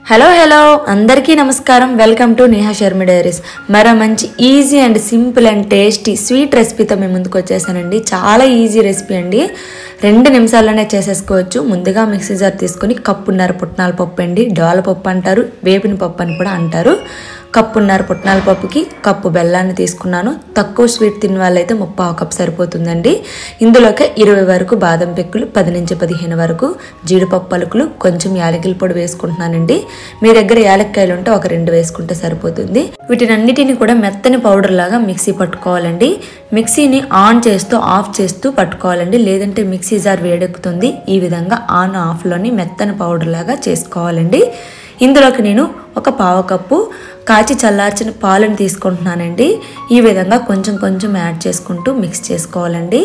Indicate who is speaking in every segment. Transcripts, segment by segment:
Speaker 1: Hello అందరికీ నమస్కారం welcome to Neha Sharma diaries మరో మంచి easy and simple and tasty sweet రెసిపీతో మేము ముందుకు వచ్చేసానండి. చాలా ఈజీ రెసిపీ అండి, 2 నిమిషాల్లోనే చేసేసుకోవచ్చు. ముందుగా మిక్సీ జార్ తీసుకొని కప్పున్నర పుట్నాల పప్పు అండి, డోల పప్పు అంటారు, వేపిన పప్పు అని కూడా అంటారు. కప్పున్నర పుట్నాల పప్పుకి కప్పు బెల్లాన్ని తీసుకున్నాను. తక్కువ స్వీట్ తిన్న వాళ్ళైతే 3/4 కప్ సరిపోతుందండి. ఇందులోకి 20 వరకు బాదం పెక్కులు, 10 నుంచి 15 వరకు జీడిపప్పు పలుకులు, కొంచెం యాలకుల పొడి వేసుకుంటున్నానండి. మీ దగ్గర యాలక్కాయలు ఉంటే ఒక 2 వేసుకుంటే సరిపోతుంది. వీటినన్నిటిని కూడా మెత్తని పౌడర్ లాగా మిక్సీ పట్టుకోవాలండి. మిక్సీని ఆన్ చేస్తూ ఆఫ్ చేస్తూ పట్టుకోవాలండి, లేదంటే మిక్సీ జార్ వేడెక్కుతుంది. ఈ విధంగా ఆన్ ఆఫ్లోని మెత్తని పౌడర్ లాగా చేసుకోవాలండి. ఇందులోకి నేను ఒక 1/4 కప్పు కాచి చల్లార్చిన పాలను తీసుకుంటున్నానండి. ఈ విధంగా కొంచెం కొంచెం యాడ్ చేసుకుంటూ మిక్స్ చేసుకోవాలండి.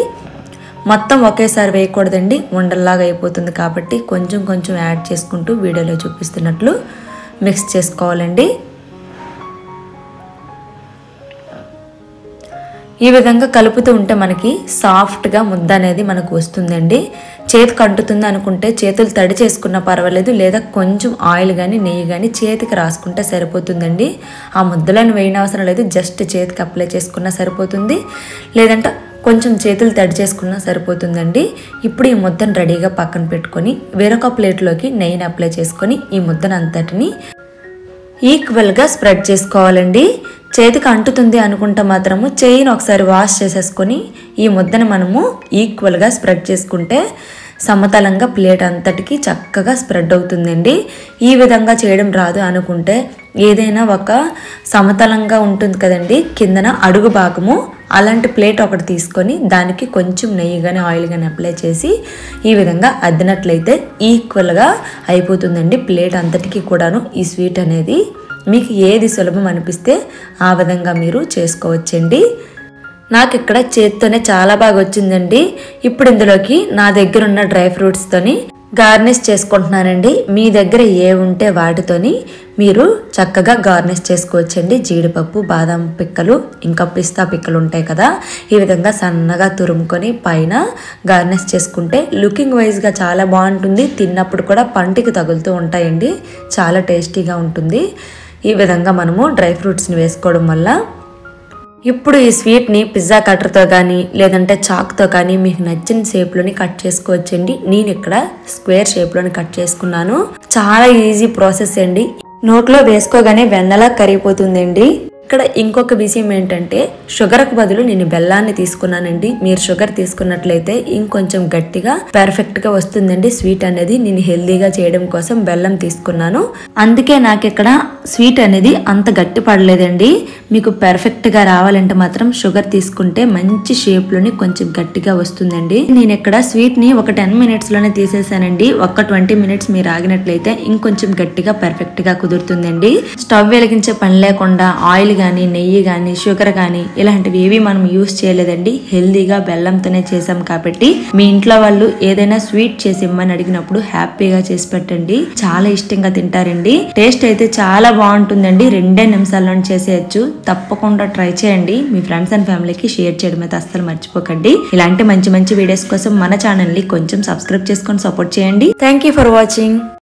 Speaker 1: మొత్తం ఒకేసారి వేయకూడదండి, ఉండల్లాగా అయిపోతుంది. కాబట్టి కొంచెం కొంచెం యాడ్ చేసుకుంటూ వీడియోలో చూపిస్తున్నట్లు మిక్స్ చేసుకోవాలండి. ఈ విధంగా కలుపుతూ ఉంటే మనకి సాఫ్ట్గా ముద్ద అనేది మనకు వస్తుందండి. చేతికి అంటుతుంది అనుకుంటే చేతులు తడి చేసుకున్నా పర్వాలేదు, లేదా కొంచెం ఆయిల్ కానీ నెయ్యి కానీ చేతికి రాసుకుంటే సరిపోతుందండి. ఆ ముద్దలను వేయనవసరం లేదు, జస్ట్ చేతికి అప్లై చేసుకున్నా సరిపోతుంది, లేదంటే కొంచెం చేతులు తడి చేసుకున్నా సరిపోతుందండి. ఇప్పుడు ఈ ముద్దను రెడీగా పక్కన పెట్టుకొని వేరొక ప్లేట్లోకి నెయ్యిని అప్లై చేసుకొని ఈ ముద్దను అంతటిని ఈక్వల్గా స్ప్రెడ్ చేసుకోవాలండి. చేతికి అంటుతుంది అనుకుంటే మాత్రము చేయిని ఒకసారి వాష్ చేసేసుకొని ఈ ముద్దను మనము ఈక్వల్గా స్ప్రెడ్ చేసుకుంటే సమతలంగా ప్లేట్ అంతటికి చక్కగా స్ప్రెడ్ అవుతుందండి. ఈ విధంగా చేయడం రాదు అనుకుంటే ఏదైనా ఒక సమతలంగా ఉంటుంది కదండి కిందన అడుగు భాగము, అలాంటి ప్లేట్ ఒకటి తీసుకొని దానికి కొంచెం నెయ్యి కానీ ఆయిల్ కానీ అప్లై చేసి ఈ విధంగా అద్దినట్లయితే ఈక్వల్గా అయిపోతుందండి ప్లేట్ అంతటికి కూడాను. ఈ స్వీట్ అనేది మీకు ఏది సులభం అనిపిస్తే ఆ విధంగా మీరు చేసుకోవచ్చండి. నాకు ఇక్కడ చేత్తోనే చాలా బాగా వచ్చిందండి. ఇప్పుడు ఇందులోకి నా దగ్గర ఉన్న డ్రై ఫ్రూట్స్తోని గార్నిష్ చేసుకుంటున్నానండి. మీ దగ్గర ఏ ఉంటే వాటితోని మీరు చక్కగా గార్నిష్ చేసుకోవచ్చండి. జీడిపప్పు, బాదం పిక్కలు, ఇంకా పిస్తా పిక్కలు ఉంటాయి కదా, ఈ విధంగా సన్నగా తురుముకొని పైన గార్నిష్ చేసుకుంటే లుకింగ్ వైజ్గా చాలా బాగుంటుంది. తిన్నప్పుడు కూడా పంటికి తగులుతూ ఉంటాయండి, చాలా టేస్టీగా ఉంటుంది. ఈ విధంగా మనము డ్రై ఫ్రూట్స్ని వేసుకోవడం వల్ల ఇప్పుడు ఈ స్వీట్ని పిజ్జా కట్టర్తో కానీ లేదంటే చాక్తో కానీ మీకు నచ్చిన షేప్లోని కట్ చేసుకోవచ్చండి. నేను ఇక్కడ స్క్వేర్ షేప్లోని కట్ చేసుకున్నాను. చాలా ఈజీ ప్రాసెస్ అండి, నోట్లో వేసుకోగానే వెన్నలా కరిగిపోతుందండి. ఇక్కడ ఇంకొక విషయం ఏంటంటే షుగర్కు బదులు నేను బెల్లాన్ని తీసుకున్నానండి. మీరు షుగర్ తీసుకున్నట్లయితే ఇంకొంచెం గట్టిగా పర్ఫెక్ట్గా వస్తుందండి స్వీట్ అనేది. నేను హెల్దీగా చేయడం కోసం బెల్లం తీసుకున్నాను, అందుకే నాకు ఇక్కడ స్వీట్ అనేది అంత గట్టి పడలేదండి. మీకు పర్ఫెక్ట్గా రావాలంటే మాత్రం షుగర్ తీసుకుంటే మంచి షేప్లోని కొంచెం గట్టిగా వస్తుందండి. నేను ఇక్కడ స్వీట్ని ఒక 10 మినిట్స్లోనే తీసేసానండి. ఒక 20 మినిట్స్ మీరు ఆగినట్లయితే ఇంకొంచెం గట్టిగా పర్ఫెక్ట్గా కుదురుతుందండి. స్టవ్ వెలిగించే పని లేకుండా ఆయిల్ కానీ నెయ్యి కానీ షుగర్ కానీ ఇలాంటివి ఏవి మనం యూస్ చేయలేదండి. హెల్దీగా బెల్లంతోనే చేసాం కాబట్టి మీ ఇంట్లో వాళ్ళు ఏదైనా స్వీట్ చేసి ఇమ్మని అడిగినప్పుడు హ్యాపీగా చేసి పెట్టండి, చాలా ఇష్టంగా తింటారండి. టేస్ట్ అయితే చాలా బాగుంటుందండి. 2 నిమిషాల్లో చేసేయచ్చు. తప్పకుండా ట్రై చేయండి. మీ ఫ్రెండ్స్ అండ్ ఫ్యామిలీకి షేర్ చేయడం అయితే అస్సలు మర్చిపోకండి. ఇలాంటి మంచి మంచి వీడియోస్ కోసం మన ఛానల్ ని కొంచెం సబ్స్క్రైబ్ చేసుకొని సపోర్ట్ చేయండి. Thank you for watching.